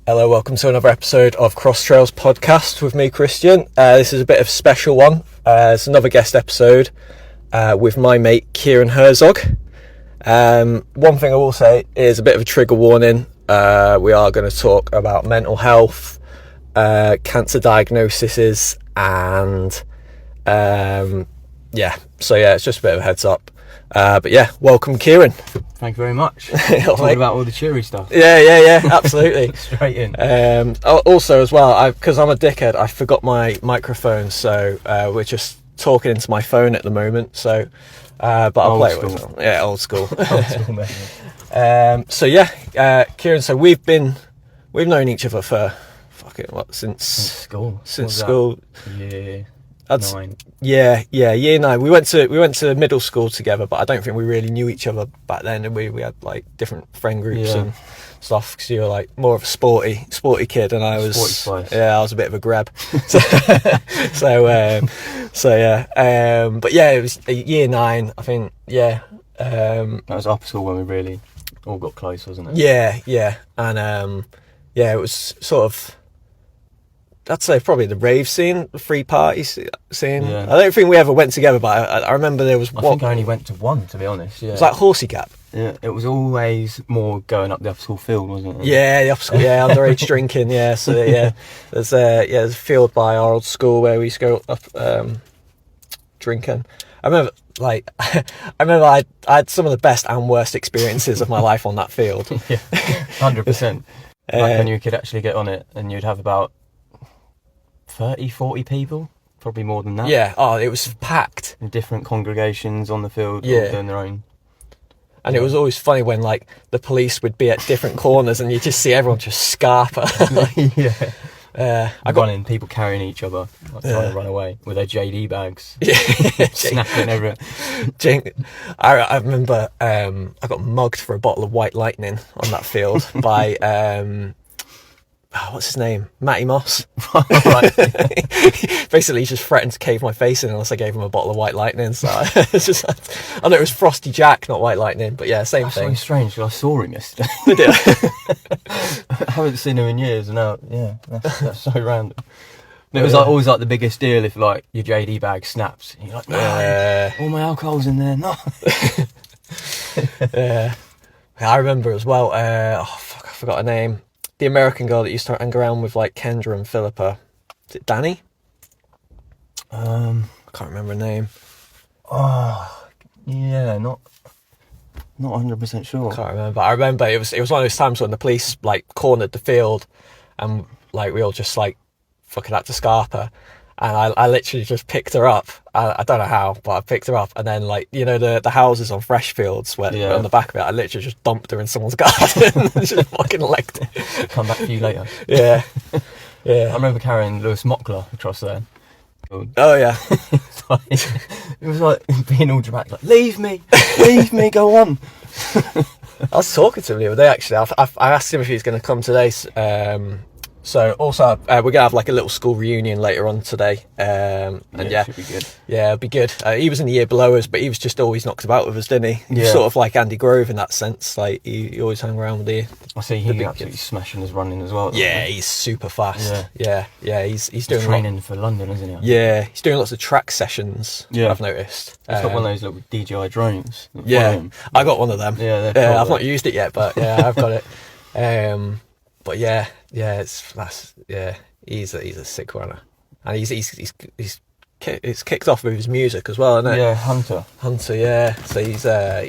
Hello, welcome to another episode of Cross Trails Podcast with me, Christian. This is a bit of a special one. It's another guest episode with my mate, Kieran Herzog. One thing I will say is a bit of a trigger warning. We are going to talk about mental health, cancer diagnoses, and it's just a bit of a heads up. But yeah, welcome, Kieran. Thank you very much. Talking about all the cheery stuff. Yeah, absolutely. Straight in. Also, as well, because I'm a dickhead, I forgot my microphone, so we're just talking into my phone at the moment. So, but I'll play it with it. Yeah, old school. Old school method. Kieran. So we've known each other for since school. Since school. Yeah. Nine. Yeah, year 9. We went to middle school together, but I don't think we really knew each other back then, and we had like different friend groups and stuff. Because you were like more of a sporty kid, and I was I was a bit of a grab. But yeah, it was year 9, I think. Yeah, that was upper school when we really all got close, wasn't it? Yeah, and it was sort of. I'd say probably the rave scene, the free party scene. Yeah. I don't think we ever went together, but I remember there was I think I only went to one, to be honest. Yeah. It was like Horsey Gap. Yeah, it was always more going up the upper school field, wasn't it? Yeah, the upper school, underage drinking, yeah. So there's a field by our old school where we used to go up drinking. I remember I had some of the best and worst experiences of my life on that field. Yeah, 100%. Like when you could actually get on it and you'd have about 30, 40 people, probably more than that. Yeah, it was packed. In different congregations on the field, all doing their own. And it was always funny when like the police would be at different corners and you just see everyone just scarper. Running, people carrying each other, like trying to run away with their JD bags. Yeah. Snapping everywhere. I remember I got mugged for a bottle of White Lightning on that field by what's his name? Matty Moss. Right. Basically, he just threatened to cave my face in unless I gave him a bottle of White Lightning. So it's just, I know it was Frosty Jack, not White Lightning, but yeah, same thing. That's so strange. I saw him yesterday. Did you? I haven't seen him in years, and now, that's so random. And it was always like the biggest deal if like your JD bag snaps. And you're like, no, all my alcohol's in there. No. Yeah, I remember as well. I forgot her name. The American girl that used to hang around with like Kendra and Philippa. Is it Danny? I can't remember her name. Oh, yeah, not 100% sure. Can't remember. I remember it was one of those times when the police like cornered the field, and like we all just like fucking had to scarp her, and I literally just picked her up. I don't know how, but I picked her up, and then like the houses on Freshfields where on the back of it, I literally just dumped her in someone's garden and just fucking legged it. Come back to you later. Yeah. I remember carrying Lewis Mockler across there. Oh yeah. It was like being all dramatic, like leave me, go on. I was talking to him the other day actually. I asked him if he was going to come today. So also we're gonna have like a little school reunion later on today, and it should be good. Yeah, it'll be good. He was in the year below us, but he was just always knocked about with us, didn't he? Yeah. Sort of like Andy Grove in that sense. Like he always hung around with you. I see he's absolutely smashing his running as well. Yeah, he's super fast. Yeah. He's doing training for London, isn't he? Yeah, he's doing lots of track sessions. Yeah, I've noticed. He's got one of those little DJI drones. Yeah, I got one of them. Yeah, they're cool, I've not used it yet, but yeah, I've got it. But he's a sick runner, and he's kicked off with his music as well, isn't it? Yeah, Hunter. Yeah. So he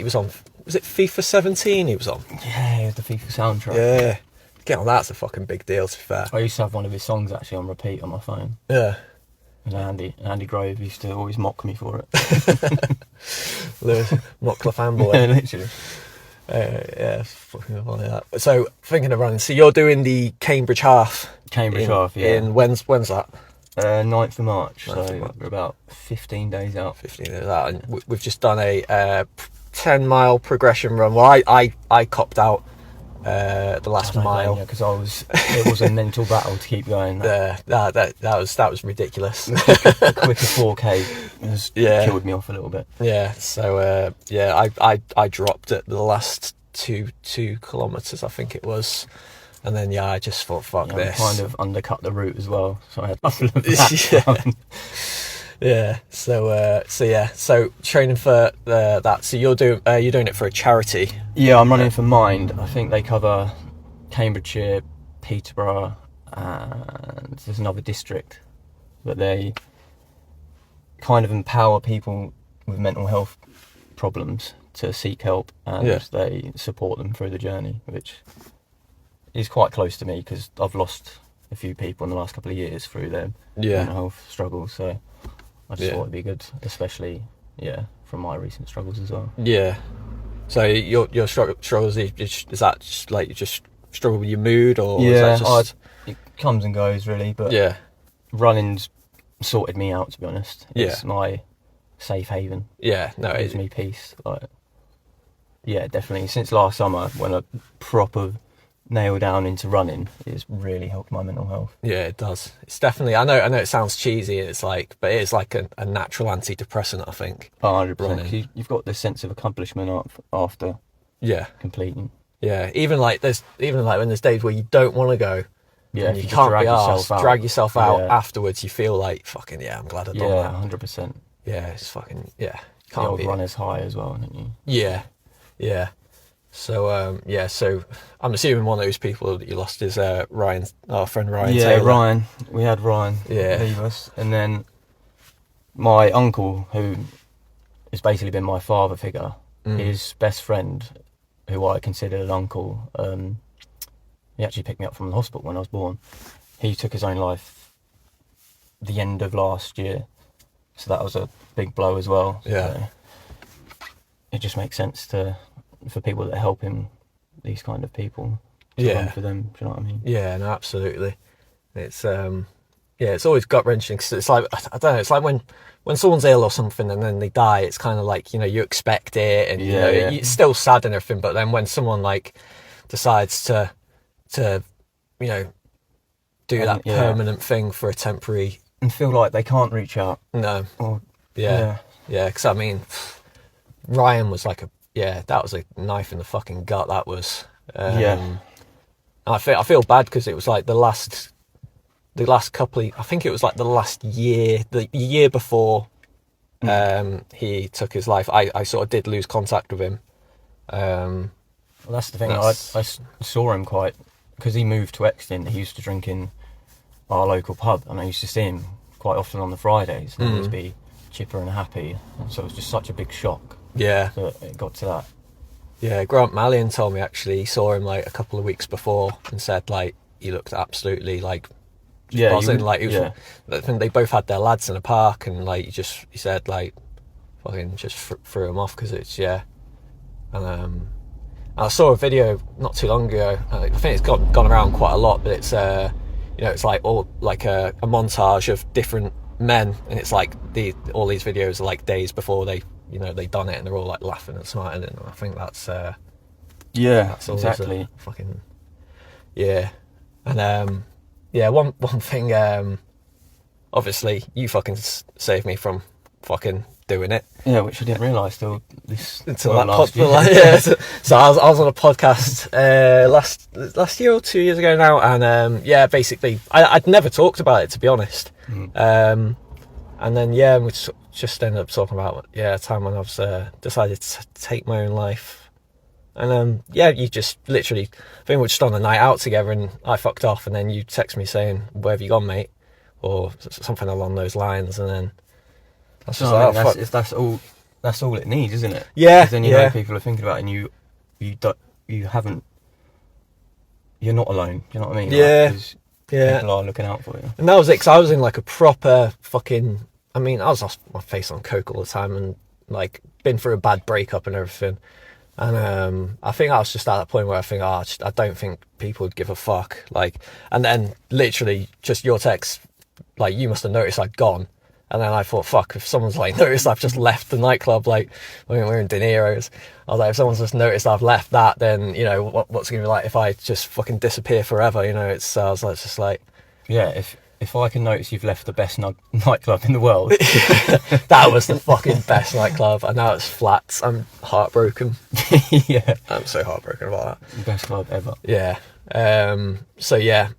was on. Was it FIFA 17? He was on. Yeah, the FIFA soundtrack. Yeah, get on that's a fucking big deal. To be fair, I used to have one of his songs actually on repeat on my phone. Yeah. And Andy Grove used to always mock me for it. Lewis Mockler fanboy. Yeah, literally. It's fucking funny that. So thinking of running, so you're doing the Cambridge Half. Half, yeah. In when's that? 9th of March. So we're about 15 days out. 15 days out, and we've just done a 10-mile progression run. Well, I copped out the last mile because it was a mental battle to keep going. That was ridiculous. The quicker 4K has killed me off a little bit. Yeah, so I dropped at the last two kilometres, I think it was. And then I just thought, fuck this. Kind of undercut the route as well, so I had a couple of that. Yeah. So training for that. So you're doing it for a charity. Yeah, I'm running for Mind. I think they cover Cambridgeshire, Peterborough, and there's another district. But they kind of empower people with mental health problems to seek help, and they support them through the journey, which is quite close to me because I've lost a few people in the last couple of years through their mental health struggles. So I just thought it'd be good, especially from my recent struggles as well. Yeah. So your struggles, is that just like you just struggle with your mood, or is that just... it comes and goes really, but running's sorted me out, to be honest. It's my safe haven. Yeah, no, it gives me peace. Like, yeah, definitely. Since last summer, when I proper nail down into running, it's really helped my mental health. Yeah, it does. It's definitely, I know it sounds cheesy, but it is like a natural antidepressant, I think. 100%. You've got this sense of accomplishment after completing. Yeah, even like when there's days where you don't want to go, and you can't be arsed, drag yourself out afterwards, you feel like, fucking, I'm glad I've done that. 100%. Yeah, it's fucking, Can't the old runner's high as well, don't you? Yeah. So, so I'm assuming one of those people that you lost is Ryan, our friend Ryan Taylor. Yeah, Ryan. We had Ryan leave us. And then my uncle, who has basically been my father figure, his best friend, who I considered an uncle, he actually picked me up from the hospital when I was born. He took his own life the end of last year. So that was a big blow as well. Yeah. So it just makes sense for people that help him, these kind of people, to run for them. Do you know what I mean? Yeah, no, absolutely. It's it's always gut wrenching because it's like, I don't know, it's like when someone's ill or something and then they die, it's kind of like, you expect it, and it's still sad and everything. But then when someone like decides to do that permanent thing for a temporary, and feel like they can't reach out. No. Because I mean, Ryan was like that was a knife in the fucking gut. That was. And I feel bad because it was like the last couple of, I think it was like the last year, the year before he took his life. I sort of did lose contact with him. Well, that's the thing. I saw him quite, because he moved to Exton. He used to drink in our local pub, and I used to see him quite often on the Fridays, and he'd be chipper and happy. And so it was just such a big shock. Yeah. So it got to that. Yeah, Grant Mallion told me actually he saw him like a couple of weeks before and said like he looked absolutely like buzzing. Like he was, I think they both had their lads in a park, and like he said like fucking just threw him off because it's and I saw a video not too long ago. I think it's gone around quite a lot, but it's it's like all like a montage of different men, and it's like all these videos are like days before they done it, and they're all like laughing and smiling, and I think that's that's exactly fucking and one thing, obviously you fucking saved me from fucking doing it, which I didn't realise until last year. So I was on a podcast last year or 2 years ago now, and basically I'd never talked about it, to be honest. And then we just ended up talking about a time when I was decided to take my own life, and you just literally, I think we were just on a night out together, and I fucked off, and then you text me saying, "Where have you gone, mate?" or something along those lines, and then that's all it needs, isn't it? Yeah. Because then you know people are thinking about it, and you're not alone. Do you know what I mean? Yeah. People are looking out for you. And that was it, because I was in like a proper fucking, I mean, I was off my face on coke all the time, and like been through a bad breakup and everything. And I think I was just at that point where I think, I don't think people would give a fuck. Like, and then literally just your text, like, you must have noticed I'd gone. And then I thought, fuck, if someone's like noticed I've just left the nightclub, like, we're in De Niro's. I was like, if someone's just noticed I've left that, then, what's it going to be like if I just fucking disappear forever, I was like, just like... Yeah, if if I can notice you've left the best nightclub in the world. That was the fucking best nightclub, and now it's flats. I'm heartbroken. Yeah. I'm so heartbroken about that. Best club ever. Yeah. So yeah.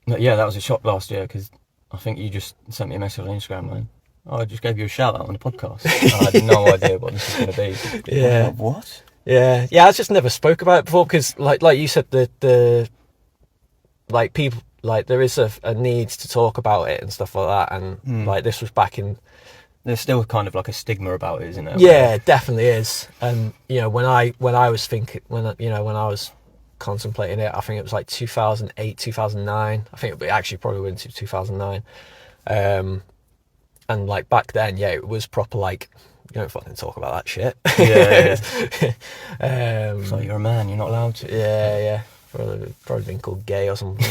But yeah, that was a shock last year, because I think you just sent me a message on Instagram, man. Oh, I just gave you a shout out on the podcast. I had no idea what this was going to be. Yeah. Like, what? Yeah. I just never spoke about it before, because like you said, the like people, like there is a need to talk about it and stuff like that, and like this was back in. There's still kind of like a stigma about it, isn't there? Yeah, it definitely is. And you know, when I was thinking, when I was contemplating it, I think it was like 2008, 2009. I think it actually probably went to 2009. And like back then, yeah, it was proper like, you don't fucking talk about that shit. Yeah. It's like, you're a man, you're not allowed to. Yeah. Probably been called gay or something.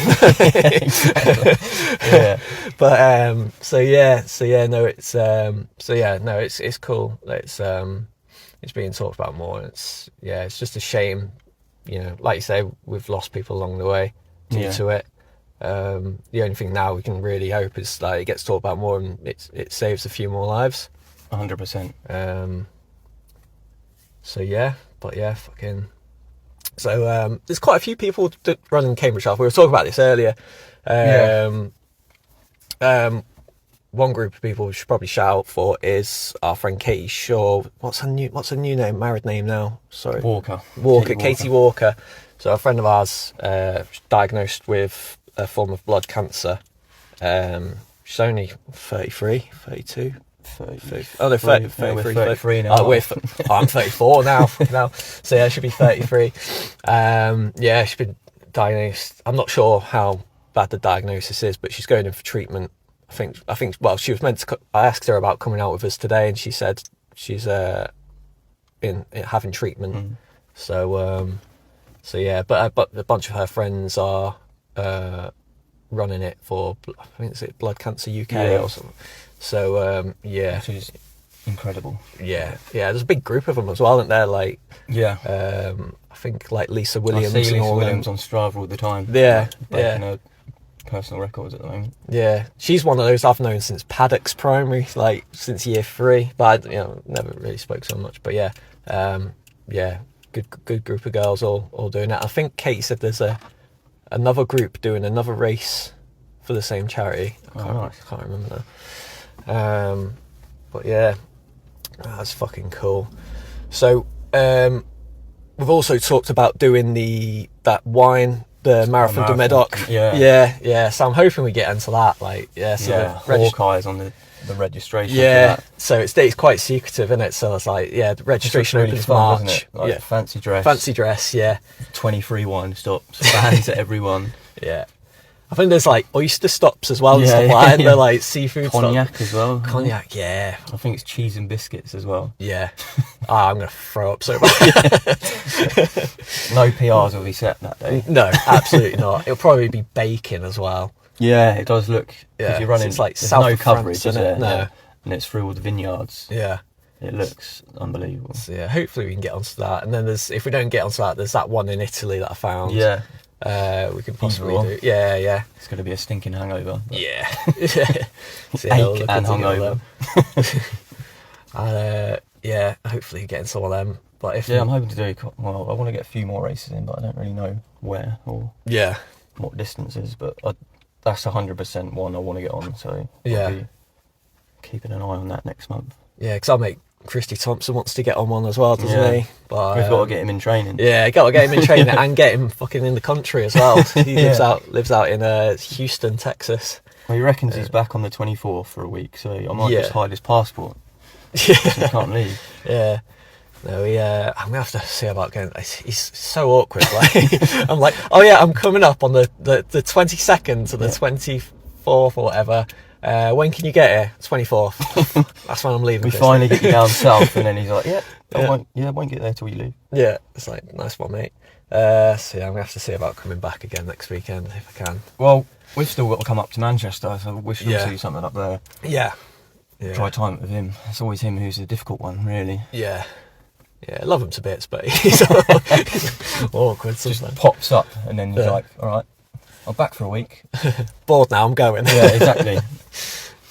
Yeah. But it's cool. It's being talked about more. And it's just a shame, you know, like you say, we've lost people along the way due to it. The only thing now we can really hope is that it gets talked about more and it saves a few more lives. 100%. So there's quite a few people that run in Cambridge Health. We were talking about this earlier. One group of people we should probably shout out for is our friend Katie Shaw. What's her new name? Married name now. Sorry. Walker. Katie Walker. So a friend of ours diagnosed with a form of blood cancer. She's only 33, 32. 33 now. I'm 34 now. So yeah, I should be 33. She's been diagnosed. I'm not sure how bad the diagnosis is, but she's going in for treatment. I think. Well, she was meant to. I asked her about coming out with us today, and she said she's in having treatment. So yeah, but a bunch of her friends are running it for. I think it's Blood Cancer UK or something. So which is incredible. Yeah. There's a big group of them as well, isn't there? Like, I think like Lisa Williams. I see Lisa Williams on Strava all the time. Yeah, breaking her personal records at the moment. Yeah, she's one of those I've known since Paddock's primary, like since year 3. But never really spoke so much. But good group of girls all doing that. I think Kate said there's another group doing another race for the same charity. I can't remember now. But yeah, that's fucking cool. So we've also talked about doing the Marathon de Medoc. Yeah. So I'm hoping we get into that. Hawkeye's on the registration. Yeah. So it's quite secretive, isn't it? So it's like, the registration really opens fun, March. doesn't it? Like fancy dress. Yeah. 23 wine stops, fans at everyone. Yeah. I think there's like oyster stops as well and stuff like that. And they're like seafood cognac as well. Cognac, yeah. I think it's cheese and biscuits as well. Yeah. I'm going to throw up so bad. No PRs will be set that day. No, absolutely not. It'll probably be bacon as well. Yeah, it does look. Because you're running, it's like there's south no of coverage, France, is there? No. Yeah. And it's through all the vineyards. Yeah. It looks unbelievable. So yeah, hopefully we can get onto that. And then if we don't get onto that, there's that one in Italy that I found. Yeah. We could possibly do. Yeah. It's going to be a stinking hangover. Yeah. Ache and hungover. Hopefully getting some of them. But if I'm hoping to do. Well, I want to get a few more races in, but I don't really know where or what distances. But that's 100% one I want to get on. So I'll be keeping an eye on that next month. Yeah, because our mate Christy Thompson wants to get on one as well, doesn't he? But we've got to get him in training. Yeah, got to get him in training and get him fucking in the country as well. He lives out in Houston, Texas. Well, he reckons he's back on the 24th for a week, so I might just hide his passport. So he can't leave. Yeah. No, I'm gonna have to see about getting. He's so awkward. Like, I'm like, oh yeah, I'm coming up on the 22nd to the 24th or whatever. When can you get here? 24th. That's when I'm leaving. We finally get you down south, and then he's like, I won't get there till you leave. Yeah, it's like, nice one, mate. So I'm gonna have to see about coming back again next weekend if I can. Well, we've still got to come up to Manchester, so we should do something up there. Yeah. Try time with him. It's always him who's the difficult one, really. Yeah, I love him to bits, but he's awkward sometimes. Just pops up, and then he's like, all right. I'm back for a week. Bored now, I'm going. Yeah, exactly.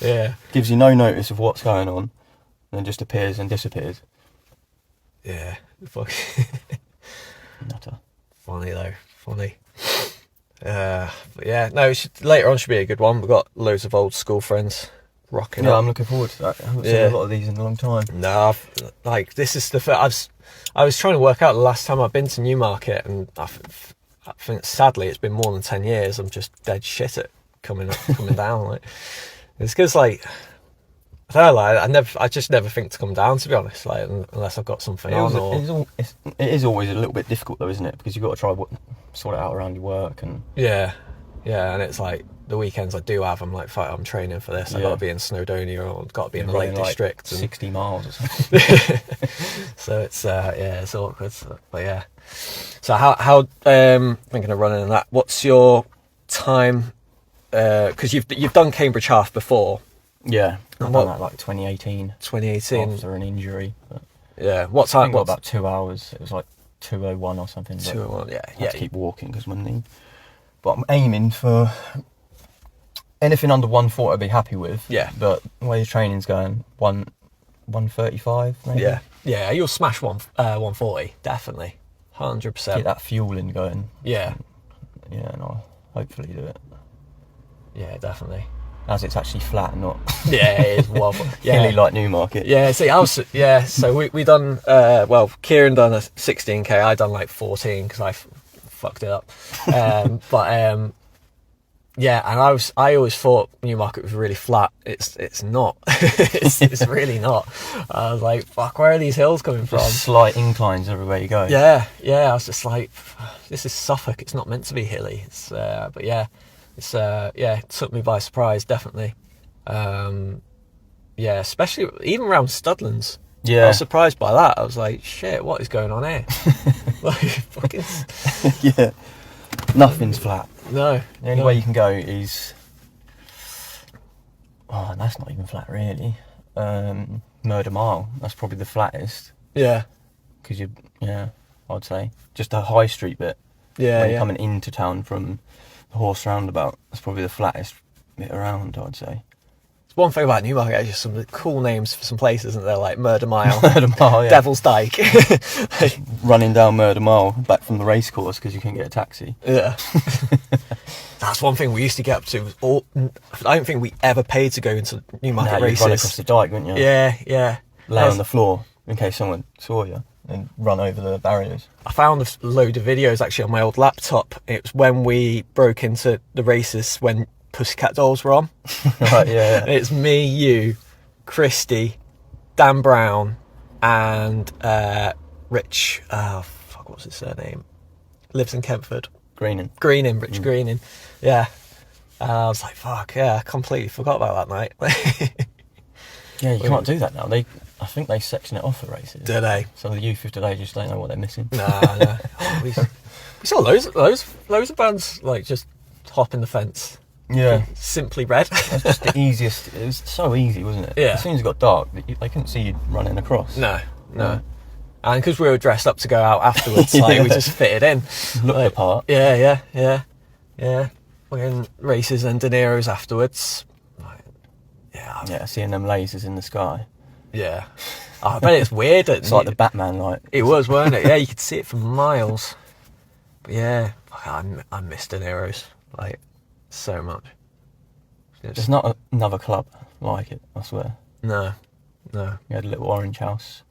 Yeah. Gives you no notice of what's going on, and then just appears and disappears. Yeah. Fuck. Nutter. Funny though. Funny. But yeah, no, later on should be a good one. We've got loads of old school friends rocking Yeah, up. I'm looking forward to that. I haven't seen a lot of these in a long time. No, this is the first. I was trying to work out the last time I've been to Newmarket, and I think sadly it's been more than 10 years. I'm just dead shit at coming down. Like, it's because like I don't know, like I just never think to come down, to be honest. Like unless I've got something on. It is always a little bit difficult though, isn't it? Because you've got to try sort it out around your work and. Yeah, and it's like the weekends I do have, I'm like, fuck, I'm training for this. I got to be in Snowdonia or got to be in the Lake District. Like 60 miles or something. So it's it's awkward. But yeah. So how thinking of running that? What's your time? Because you've done Cambridge Half before. Yeah, I've done that like 2018. 2018 after an injury. But yeah. What time? What about 2 hours? It was like 2:01 or something. 2:01. Yeah. I had to keep walking because my knee. But I'm aiming for anything under 140 I'd be happy with. Yeah. But the way your training's going, 135 maybe. Yeah, you'll smash 140, definitely. 100%. Get that fueling going. Yeah. Yeah, and I'll hopefully do it. Yeah, definitely. As it's actually flat and not Yeah, it is wobble. Yeah. hilly like Newmarket. Yeah, see, so we done, Kieran done a 16k, I done like 14 because I fucked it up. Yeah, and I always thought Newmarket was really flat. It's not. it's really not. I was like, fuck, where are these hills coming from? Just slight inclines everywhere you go. Yeah. I was just like, this is Suffolk. It's not meant to be hilly. But yeah, it took me by surprise, definitely. Yeah, especially even around Studlands. Yeah. I was surprised by that. I was like, shit, what is going on here? Like, fucking. Yeah. Nothing's flat. No. The only way you can go is. Oh, that's not even flat, really. Murder Mile. That's probably the flattest. Yeah. Because I'd say just a high street bit. Yeah. When you're coming into town from the horse roundabout, that's probably the flattest bit around, I'd say. One thing about Newmarket is just some cool names for some places, isn't there? Like Murder Mile, Murder Mile, yeah. Devil's Dyke. Running down Murder Mile back from the racecourse because you couldn't get a taxi. Yeah. That's one thing we used to get up to. I don't think we ever paid to go into Newmarket races. You'd run across the dyke, wouldn't you? Yeah. Lay on the floor in case someone saw you and run over the barriers. I found a load of videos actually on my old laptop. It was when we broke into the races when Pussycat Dolls were on. Right, yeah. And it's me, you, Christy, Dan Brown, and Rich. Oh fuck, what's his surname? Lives in Kentford. Greening, Rich Greening. Yeah. I was like, fuck, yeah, I completely forgot about that night. Yeah, you can't do that now. I think they section it off for races. Do they? So the youth of today just don't know what they're missing. No. Oh, we saw loads of bands like just hopping the fence. Yeah. Simply Red. That's just the easiest. It was so easy, wasn't it? Yeah. As soon as it got dark, they couldn't see you running across. No. And because we were dressed up to go out afterwards, like, we just fitted in. Looked the part. Yeah. We're in races and De Niro's afterwards. Yeah, seeing them lasers in the sky. Yeah. Oh, I bet it's weird. It's like the Batman light. It was, weren't it? Yeah, you could see it for miles. But yeah, I miss De Niro's, like, so much. There's not another club like it, I swear. No. We had a little orange house.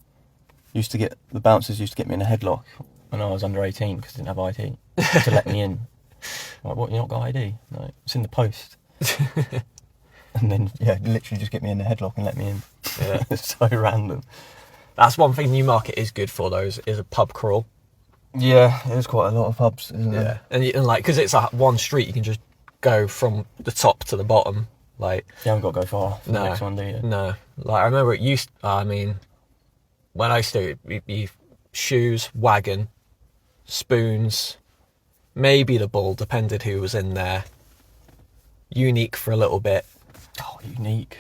The bouncers used to get me in a headlock when I was under 18 because I didn't have ID to let me in. Like, what, you not got ID? No, it's in the post. And then, literally just get me in the headlock and let me in. Yeah. It's so random. That's one thing Newmarket is good for, though, is a pub crawl. Yeah, there's quite a lot of pubs, isn't there? And like, because it's one street, you can just go from the top to the bottom. Like, you haven't got to go far for the next one, do you? No. Like, I remember when I used to, be shoes, wagon, spoons, maybe the bull, depended who was in there. Unique for a little bit. Oh, Unique.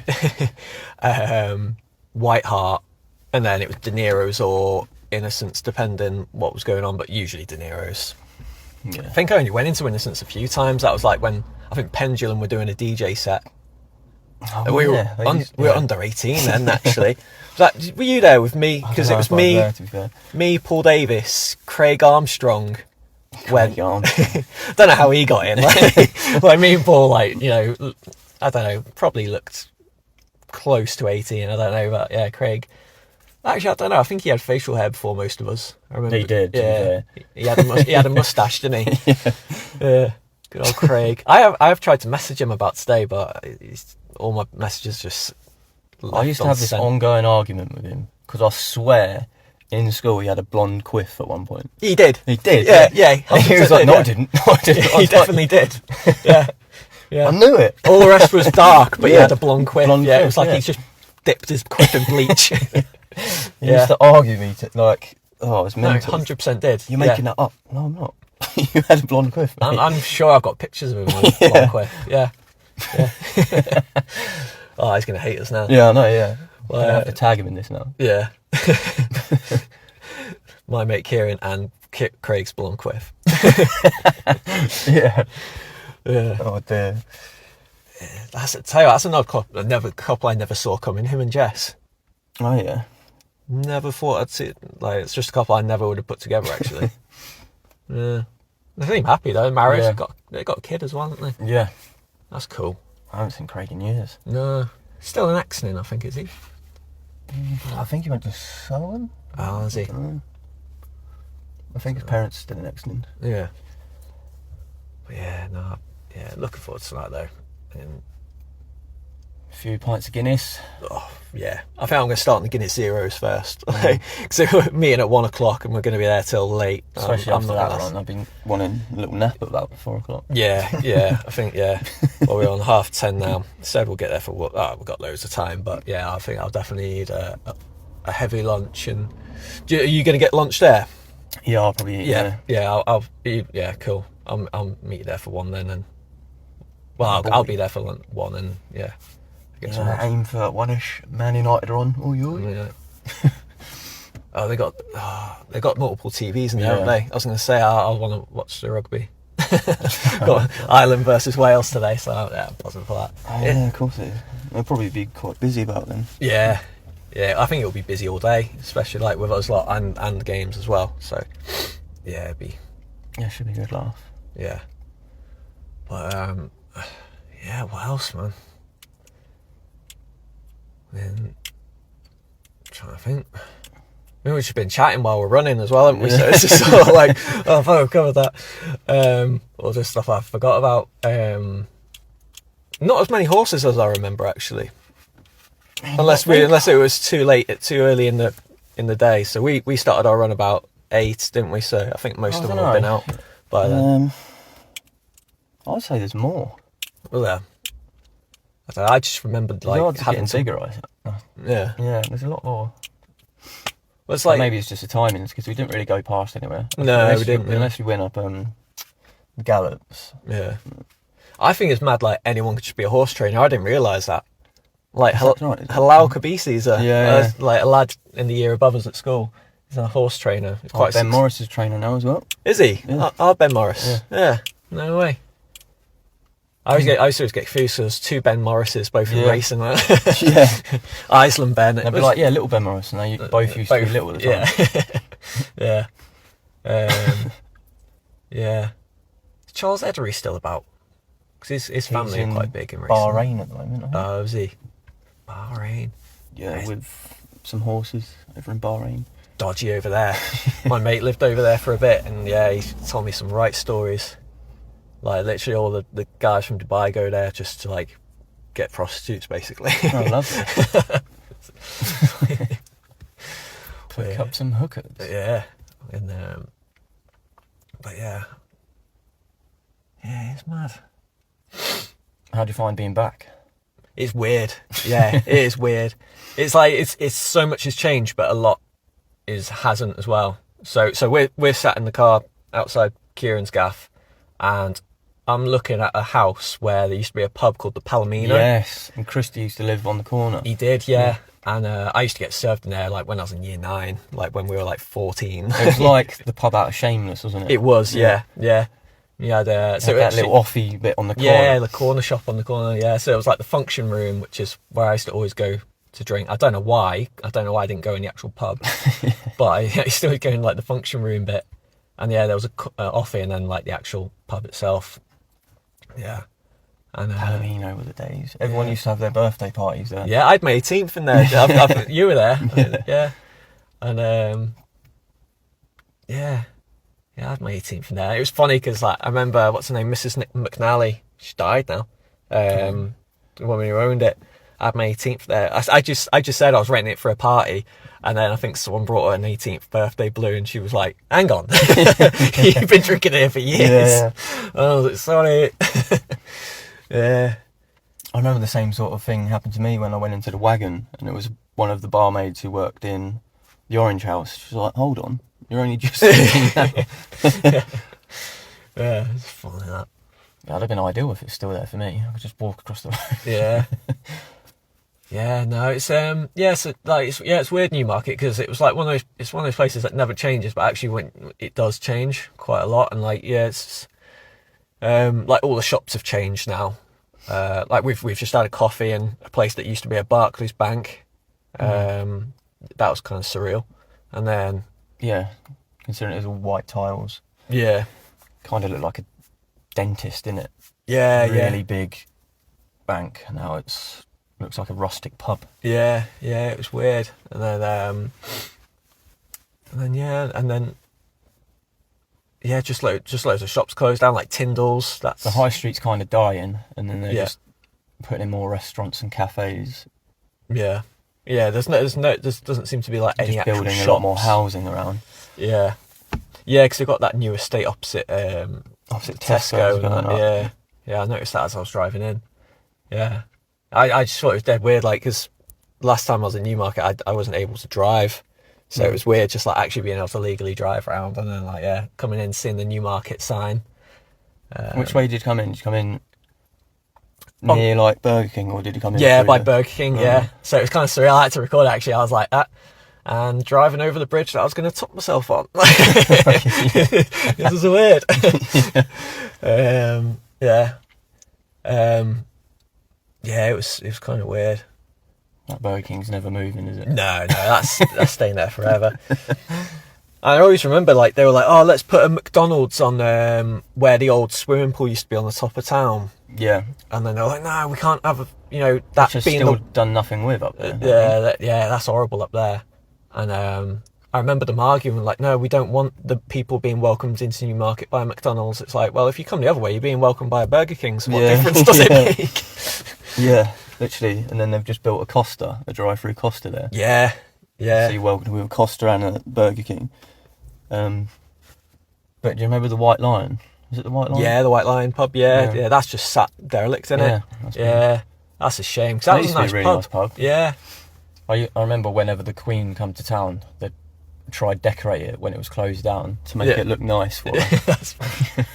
White Hart, and then it was De Niro's or Innocence, depending what was going on, but usually De Niro's. Yeah. I think I only went into Innocence a few times. That was like when I think Pendulum were doing a DJ set. Oh, we yeah, were under 18 then, actually. Were you there with me? Because it was me, there, to be fair. me, Paul Davis, Craig Armstrong. Craig Armstrong. Don't know how he got in. Like me and Paul, like, you know, I don't know, probably looked close to 18. I don't know, but yeah, Craig. Actually, I don't know. I think he had facial hair before most of us. I remember. He did. Yeah, he had a mustache, didn't he? Yeah. Good old Craig. I have tried to message him about today, but all my messages just. I used to have this ongoing argument with him because I swear in school he had a blonde quiff at one point. He did. He did. Yeah. He was like, no, I didn't. No, I didn't. He definitely did. Yeah. I knew it. All the rest was dark, but he had a blonde quiff. Blonde it quiff, was like he's just dipped his quiff in bleach. He used to argue me to, like, oh, it was No, mental. 100% did. You're making that up. No, I'm not. You had a blonde quiff, mate. I'm sure I've got pictures of him with a blonde quiff. Yeah. Oh, he's going to hate us now. Yeah, I know, yeah. Well, I'm going to have to tag him in this now. Yeah. My mate Kieran and Craig's blonde quiff. Yeah. Yeah. Oh, dear. That's another couple I never saw coming, him and Jess. Oh, yeah. Never thought I'd see it. Like, it's just a couple I never would have put together, actually. Yeah. They seem happy, though. Married. Yeah. They got a kid as well, haven't they? Yeah. That's cool. I haven't seen Craig in years. No. Still in Exton, I think, is he? I think he went to Solon. Oh, is he? I think his parents still in Exton. Yeah. But yeah, no. Yeah, looking forward to that, though. And, A few pints of Guinness. oh, yeah. I think I'm going to start on the Guinness Zeros first. Because we're meeting at 1 o'clock and we're going to be there till late. Especially I'm after not that gonna- one. I've been wanting a little nap at about 4 o'clock. Yeah, I think, yeah. Well, we're on 10:30 now. Said we'll get there for what? Oh, we've got loads of time, but yeah, I think I'll definitely need a heavy lunch. And are you going to get lunch there? Yeah, I'll probably eat. Yeah. I'll be. Yeah, cool. I'll meet you there for 1 then, and well, I'll be there for 1, and yeah. Get some lunch. Aim for 1ish. Man United are on. Oh, you. Yeah. Oh, they got multiple TVs in there, haven't they? I was going to say I want to watch the rugby. Got Ireland versus Wales today, so yeah, I'm positive for that. Oh, yeah, of course it is. They'll probably be quite busy about then. Yeah, I think it'll be busy all day, especially like with us lot and games as well. So yeah, it'd be Should be a good laugh. yeah. But yeah, what else, man? Then trying to think. Maybe we've just been chatting while we're running as well, haven't we? So it's just sort of like, oh, I thought I've covered that. All this stuff I forgot about. Not as many horses as I remember, actually. Unless it was too early in the day. So we started our run about 8, didn't we? So I think most of them have been out by then. I'd say there's more. Well, yeah. I just remembered like having bigger. Yeah. Yeah, there's a lot more. Well, it's like maybe it's just the timings because we didn't really go past anywhere. No, we didn't. Unless we went up Gallops. Yeah. I think it's mad. Like anyone could just be a horse trainer. I didn't realise that. Like Halal Kabisi's like a lad in the year above us at school. He's a horse trainer. He's quite Ben Morris is trainer now as well. Is he? Yeah. Oh, Ben Morris. Yeah. No way. I used to get confused. There's 2 Ben Morrises, both in racing. Yeah. Iceland Ben. They'd be like, little Ben Morris, and they both used to be little at the time. Yeah. Yeah. Is Charles Edery still about? Because his family are quite big in racing. Bahrain at the moment, I think. Oh, is he? Bahrain. Yeah, with some horses over in Bahrain. Dodgy over there. My mate lived over there for a bit, and yeah, he told me some right stories. Like literally all the guys from Dubai go there just to like get prostitutes, basically. Oh, lovely. Pick up some hookers. Yeah. And but yeah, it's mad. How do you find being back? It's weird. Yeah, it is weird. It's like it's so much has changed, but a lot hasn't as well. So we're sat in the car outside Kieran's gaff, and I'm looking at a house where there used to be a pub called the Palomino. Yes, and Christy used to live on the corner. He did, yeah. And I used to get served in there like when I was in year 9, like when we were like 14. It was like the pub out of Shameless, wasn't it? It was, yeah. You had so that little offie bit on the corner. Yeah, the corner shop on the corner. Yeah, so it was like the function room, which is where I used to always go to drink. I don't know why. I didn't go in the actual pub, but I used to always go in like the function room bit. And yeah, there was a offie, and then like the actual pub itself. Yeah. And Halloween over the days. Everyone used to have their birthday parties there. Yeah, I had my 18th in there. You were there. Yeah. And yeah, I had my 18th in there. It was funny because like I remember, what's her name, Mrs. McNally. She died now. The woman who owned it. I had my 18th there. I just said I was renting it for a party, and then I think someone brought her an 18th birthday blue, and she was like, "Hang on, you've been drinking here for years." Yeah. I was like, "Sorry." Yeah. I remember the same sort of thing happened to me when I went into the Wagon, and it was one of the barmaids who worked in the Orange House. She was like, "Hold on, you're only just 18 now." Yeah, it's funny that. That'd have been ideal if it's still there for me. I could just walk across the road. Yeah. Yeah, no, it's so like it's weird, Newmarket, because it was like one of those places that never changes, but actually when it does change quite a lot, and like it's like all the shops have changed now. Like we've just had a coffee in a place that used to be a Barclays Bank. That was kind of surreal. And then considering it was all white tiles. Yeah. Kind of looked like a dentist, didn't it? Yeah, really big bank. And now looks like a rustic pub. Yeah, it was weird. And then just loads of shops closed down, like Tyndall's. That's the high street's kind of dying, and then they're just putting in more restaurants and cafes. Yeah. There doesn't seem to be like any actual building shops. a lot more housing around. Yeah, because they've got that new estate opposite Tesco. And that, yeah, I noticed that as I was driving in. Yeah, I just thought it was dead weird, like because last time I was in Newmarket, I wasn't able to drive. So it was weird just like actually being able to legally drive around, and then coming in, seeing the Newmarket sign. Which way did you come in? Did you come in near like Burger King, or did you come in? Yeah, by Burger King, yeah. So it was kind of surreal. I had to record it actually. I was like that. And driving over the bridge that I was going to top myself on. This is weird. It was kind of weird. That Burger King's never moving, is it? No, that's staying there forever. I always remember, like, they were like, "Oh, let's put a McDonald's on where the old swimming pool used to be on the top of town." Yeah. And then they're like, "No, we can't have that Which being still done nothing with up there. That's horrible up there." And I remember them arguing, like, "No, we don't want the people being welcomed into Newmarket by a McDonald's." It's like, well, if you come the other way, you're being welcomed by a Burger King, so what difference does it make? Yeah, literally. And then they've just built a drive-through Costa there. Yeah. So you're welcomed with a Costa and a Burger King. But do you remember the White Lion? Was it the White Lion? Yeah, the White Lion pub, yeah. That's just sat derelict, isn't it? That's a shame, because that was a nice really nice pub. Yeah. I remember whenever the Queen come to town, they'd try to decorate it when it was closed down to make it look nice for her. That's funny.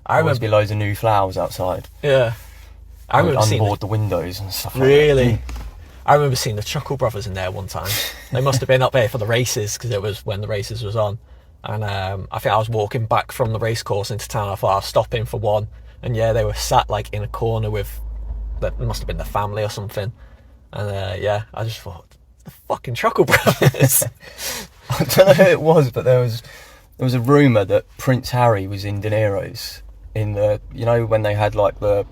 I remember be loads of new flowers outside. Yeah. I remember seeing the windows and stuff like really? that. I remember seeing the Chuckle Brothers in there one time. They must have been up there for the races, because it was when the races was on. And I think I was walking back from the race course into town. I thought I was stopping for one. And yeah, they were sat like in a corner with, that must have been the family or something. And I just thought, the fucking Chuckle Brothers. I don't know who it was, but there was a rumour that Prince Harry was in De Niro's in the, when they had like the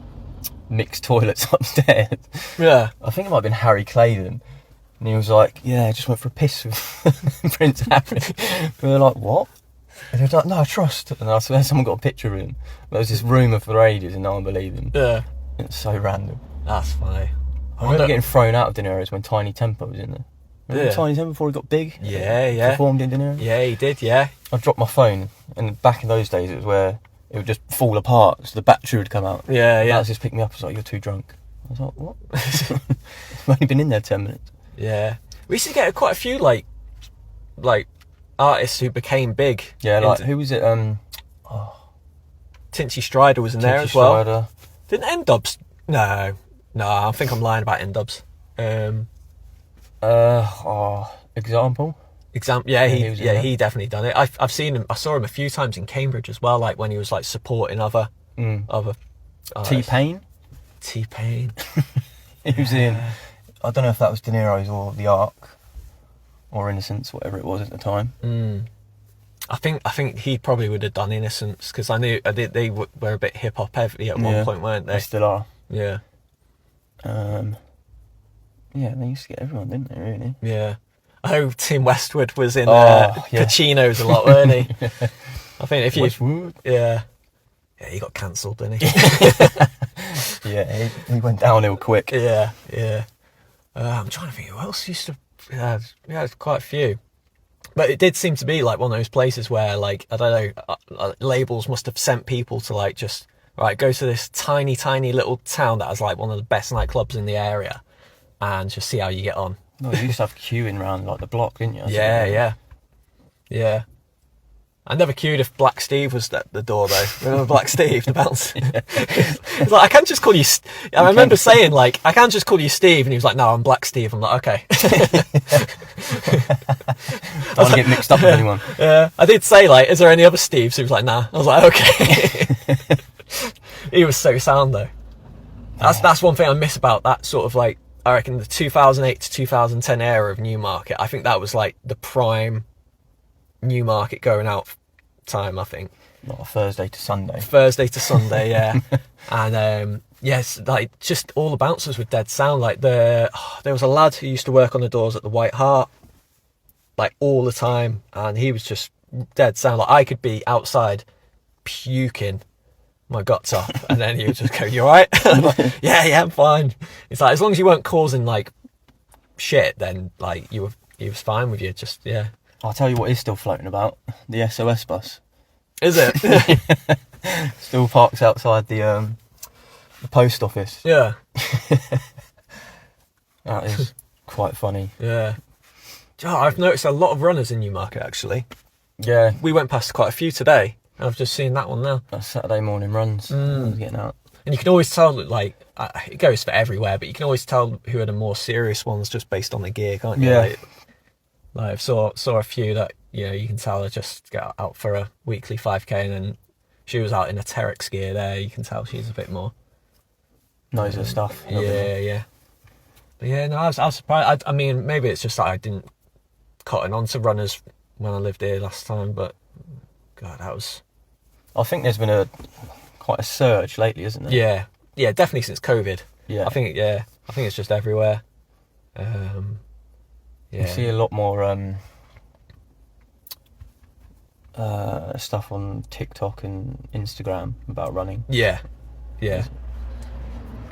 mixed toilets upstairs. Yeah. I think it might have been Harry Clayton. And he was like, I just went for a piss with Prince Harry. We were like, what? And he was like, no, I trust. And I swear someone got a picture of him. There was this rumour for ages and no one believed him. Yeah. It's so random. That's funny. I remember getting thrown out of De Niro's when Tiny Temper was in there. Remember Tiny Temper before he got big? Yeah. Performed in De Niro? Yeah, he did, yeah. I dropped my phone, and back in those days it was where it would just fall apart, so the battery would come out. Yeah. Alex just picked me up and was like, "You're too drunk." I was like, "What?" I've only been in there 10 minutes. Yeah. We used to get quite a few, like artists who became big. Yeah, like, who was it? Tinchy Strider was in there as well. Didn't N-Dubs? No, I think I'm lying about N-Dubs. Example. Yeah, he was in that. he definitely done it. I've seen him. I saw him a few times in Cambridge as well, like when he was like supporting other T-Pain. T-Pain. He was in. I don't know if that was De Niro's or The Ark or Innocence, whatever it was at the time. I think he probably would have done Innocence, because I knew they were a bit hip hop heavy at one point, weren't they? They still are. Yeah. Yeah, they used to get everyone, didn't they? Really? Yeah. Oh, Tim Westwood was in Pacino's a lot, weren't he? I think if you Westwood. Yeah, he got cancelled, didn't he? Yeah, he went downhill quick. Yeah. I'm trying to think who else used to. Yeah, quite a few. But it did seem to be like one of those places where, like, I don't know, labels must have sent people to like just go to this tiny little town that has like one of the best nightclubs in the area, and just see how you get on. No, you used to have queuing around like the block, didn't you? Yeah. I never queued if Black Steve was at the door, though. Remember Black Steve, the bouncer? He's like, I can't just call you... I remember saying, like, I can't just call you Steve. And he was like, no, I'm Black Steve. I'm like, okay. Don't want to get mixed up with anyone. Yeah. I did say, like, is there any other Steves? He was like, nah. I was like, okay. He was so sound, though. That's one thing I miss about that sort of, like, I reckon the 2008 to 2010 era of Newmarket. I think that was, like, the prime Newmarket going out time, I think. Not Thursday to Sunday. Yeah. And yes, like just all the bouncers were dead sound. Like there was a lad who used to work on the doors at the White Hart, like all the time, and he was just dead sound. Like I could be outside puking my guts up, and then he would just go, "You all right?" yeah, I'm fine. It's like as long as you weren't causing like shit, then like he was fine with you. Just yeah. I'll tell you what is still floating about: the SOS bus. Is it? Still parks outside the post office. Yeah. That is quite funny. Yeah. Oh, I've noticed a lot of runners in Newmarket actually. Yeah. We went past quite a few today. I've just seen that one now. That's Saturday morning runs. I was getting out. And you can always tell that, like, it goes for everywhere, but you can always tell who are the more serious ones just based on the gear, can't you? Yeah. Like I saw a few that, you know, you can tell are just got out for a weekly 5K, and then she was out in a Terex gear there. You can tell she's a bit more. Knows her stuff. Yeah. But yeah, no, I was surprised. I mean, maybe it's just that I didn't cotton on to runners when I lived here last time, but God, that was... I think there's been quite a surge lately, isn't there? Yeah, definitely since COVID. Yeah. I think it's just everywhere. You see a lot more stuff on TikTok and Instagram about running. Yeah. Because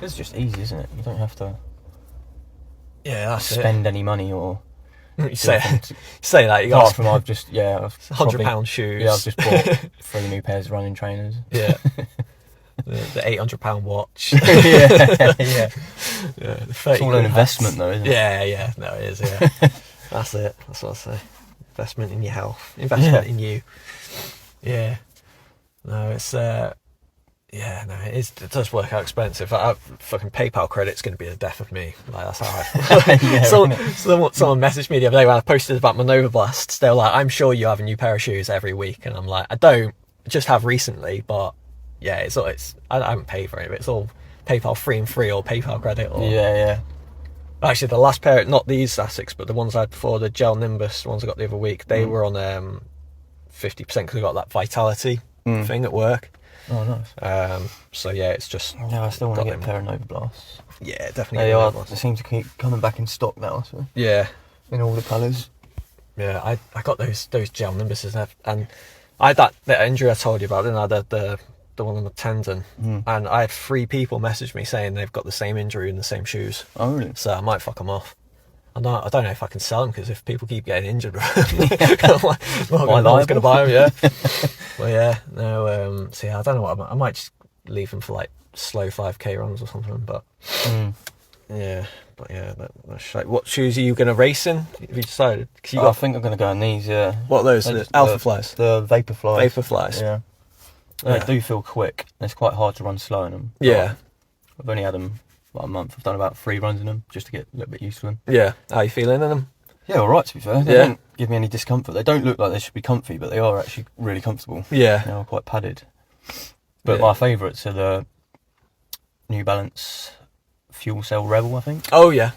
it's just easy, isn't it? You don't have to spend any money or... You say that, you got apart from I've just £100 shoes. Yeah, I've just bought 3 new pairs of running trainers. Yeah. the £800 watch. yeah. It's all an investment though, isn't it? Yeah. No, it is, yeah. That's it. That's what I say. Investment in your health. Investment in you. Yeah. No, it's it does work out expensive. Fucking PayPal credit's going to be the death of me. Like that's how someone messaged me the other day when I posted about my Nova Blasts. They were like, "I'm sure you have a new pair of shoes every week," and I'm like, "I don't. Just have recently, but yeah, I haven't paid for it. It's all PayPal free or PayPal credit or yeah." Actually, the last pair, not these Asics, but the ones I had before, the Gel Nimbus, the ones I got the other week, they were on 50% because we got that Vitality thing at work. Oh, nice. So yeah, it's just... Yeah, I still want to get a pair of Nova Blasts. Yeah, definitely. They seem to keep coming back in stock now, so... Yeah. In all the colours. Yeah, I got those Gel Nimbuses, and I had that injury I told you about, didn't I? The one on the tendon. And I had 3 people message me saying they've got the same injury in the same shoes. Oh, really? So I might fuck them off. I don't know if I can sell them, because if people keep getting injured, no one's going to buy them, yeah. Well, yeah, no, so yeah, I don't know what I might just leave them for like slow 5K runs or something, but that's like, what shoes are you going to race in? Have you decided? I think I'm going to go in these, yeah. What are those? The Alpha Flies? The Vaporflies. Vaporflies. Yeah. They do feel quick. It's quite hard to run slow in them. Yeah. I've only had them about a month. I've done about 3 runs in them just to get a little bit used to them. Yeah. How are you feeling in them? Yeah, all right, to be fair. They don't give me any discomfort. They don't look like they should be comfy, but they are actually really comfortable. Yeah. They are quite padded. But Yeah. my favourites are the New Balance Fuel Cell Rebel, I think. Oh, yeah.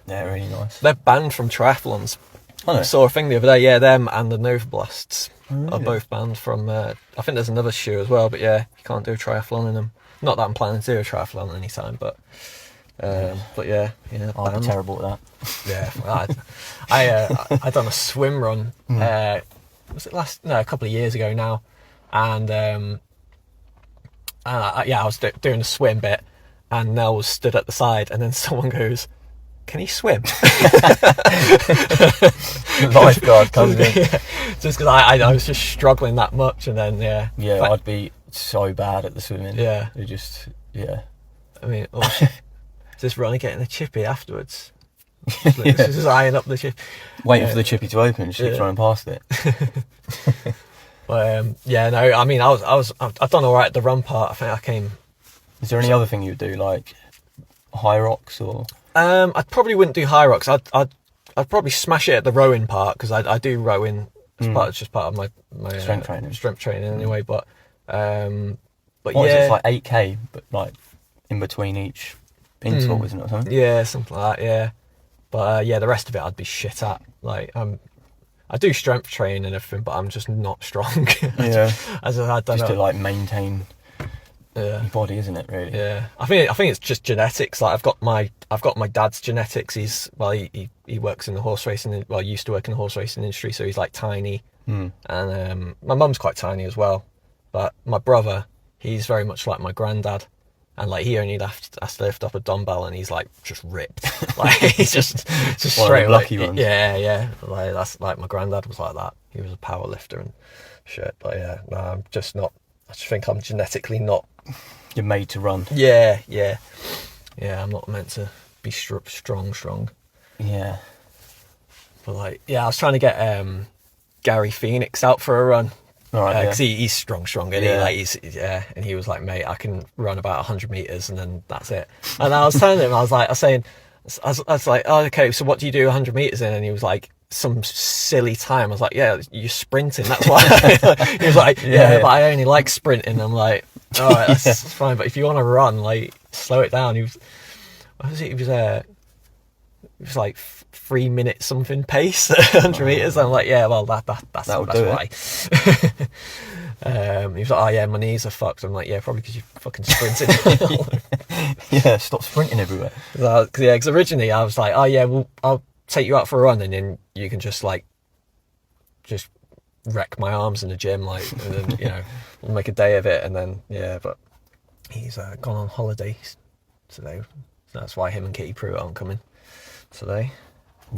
They're really nice. They're banned from triathlons. I I saw a thing the other day, yeah, them and the Nova Blasts really? are both banned from, I think there's another shoe as well, but yeah, you can't do a triathlon in them. Not that I'm planning to do a triathlon anytime, but yeah, I'd be terrible at that. Yeah, well, I done a swim run. Was it a couple of years ago now, and I was doing a swim bit, and Nell was stood at the side, and then someone goes, "Can he swim?" Lifeguard comes in. Yeah, just because I was just struggling that much, and then Yeah, I'd be so bad at the swimming. Yeah. It just, yeah. I mean, just running, getting a chippy afterwards. Just eyeing up the chip. Waiting for the chippy to open, just keep running past it. But no, I mean, I've done all right at the run part. I think I came. Is there any other thing you would do, like high rocks or? I probably wouldn't do high rocks. I'd probably smash it at the rowing part because I do rowing. It's just part of my strength training anyway. But What is it? It's like 8k, but like in between each interval, isn't it, or something? Yeah, something like that. Yeah, but the rest of it I'd be shit at. Like I do strength training and everything, but I'm just not strong. Yeah, I don't know. To like maintain your body, isn't it? Really? Yeah, I think it's just genetics. Like I've got my dad's genetics. He works in the horse racing. Well, he used to work in the horse racing industry, so he's like tiny. And my mum's quite tiny as well. But my brother, he's very much like my granddad. And like he only has to lift up a dumbbell, and he's like just ripped. Like he's just straight lucky ones. Yeah. Like that's like my granddad was like that. He was a power lifter and shit. But yeah, no, I'm just not. I just think I'm genetically not. You're made to run. Yeah. I'm not meant to be strong. Yeah. But like, I was trying to get Gary Phoenix out for a run. All right. Because he's strong, and Yeah. and he was like, mate, I can run about 100 meters, and then that's it. And I was telling him, I was like, oh, okay, so what do you do 100 meters in? And he was like, some silly time. I was like, yeah, you're sprinting. That's why. He was like, yeah, but I only like sprinting. I'm like, all right, that's fine. But if you want to run, like, slow it down. He was like 3 minutes something pace, 100 meters. I'm like, yeah, well, that's why. He was like, oh yeah, my knees are fucked. I'm like, yeah, probably because you're fucking sprinting. Yeah, stop sprinting everywhere. Because originally I was like, oh yeah, well, I'll take you out for a run, and then you can just wreck my arms in the gym, like, and then we'll make a day of it, and then but he's gone on holiday today, so that's why him and Katie Pruitt aren't coming today.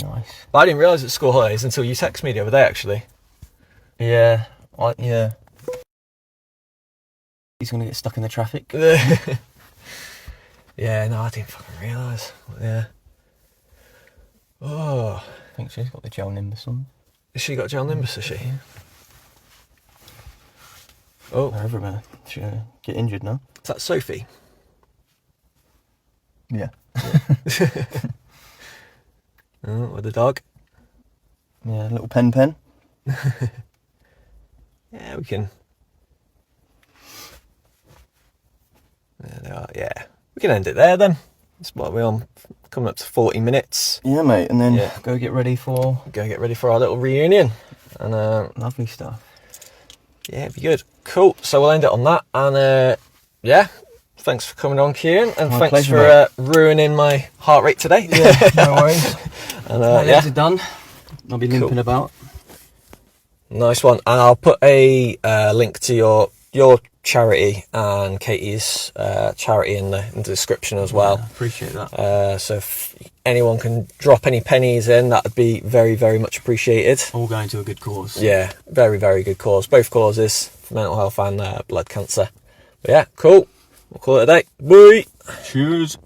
Nice. But I didn't realise it's school holidays until you texted me the other day, actually. Yeah. He's going to get stuck in the traffic. Yeah, no, I didn't fucking realise. Yeah. Oh. I think she's got the gel nimbus on. Has she got gel nimbus, has she? Oh. Wherever, man. She's going to get injured now. Is that Sophie? Yeah. Oh, with the dog. Yeah, little pen. Yeah, we can. There they are. Yeah, we can end it there then. That's what we're on. Coming up to 40 minutes. Yeah, mate, and then go get ready for our little reunion. And lovely stuff. Yeah, it'd be good. Cool. So we'll end it on that. And thanks for coming on, Kieran, and My thanks pleasure, for ruining my heart rate today. Yeah, no worries. And my legs are done. I'll be limping about. Nice one. And I'll put a link to your charity and Katie's charity in the description as well. Yeah, appreciate that. So if anyone can drop any pennies in, that would be very, very much appreciated. All going to a good cause. Yeah, very, very good cause. Both causes, for mental health and blood cancer. But yeah, cool. We'll call it a day. Bye. Cheers.